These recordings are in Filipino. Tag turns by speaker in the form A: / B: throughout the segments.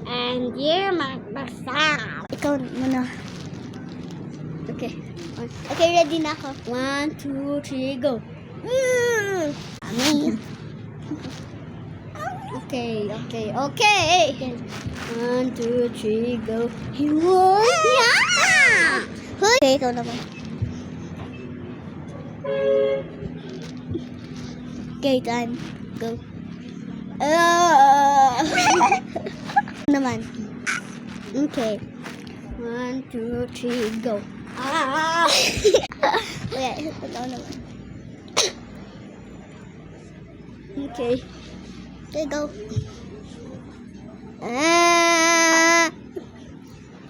A: And you magbasa.
B: Ikaw muna. Okay. Okay, ready na ako. 1, 2, 3, go. Amin. Okay. 1, 2, 3, go. Yeah! Okay, ikaw naman. Okay, time. Go. Naman. Okay. 1, 2, 3, go. Okay, ito naman. Okay. Okay, go.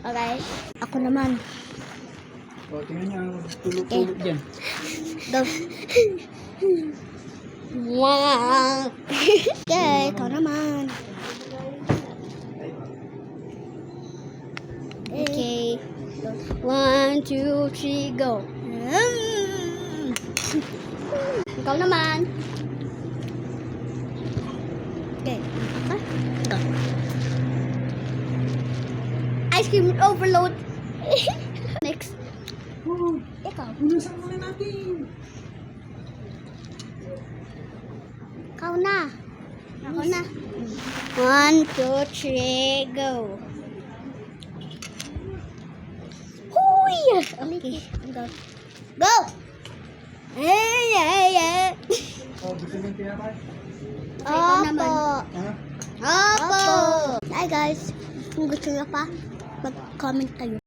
B: Okay. Ako naman.
C: O, tingnan niya. Tulog-tulog dyan.
B: Go. Wow. Okay, ikaw naman. Okay. 1, 2, 3, go. Ikaw naman. Okay. Go. Ice cream overload. Next. Ikaw.
C: Unasan muna natin.
B: Ikaw na. Ako na. 1, 2, 3, go. Huy! Okay. Go. Go! Yeah.
C: O, gusto niyong tinapay?
B: Opo.
C: Ha?
B: Opo. Hi guys. Kung gusto nyo pa, mag-comment kayo.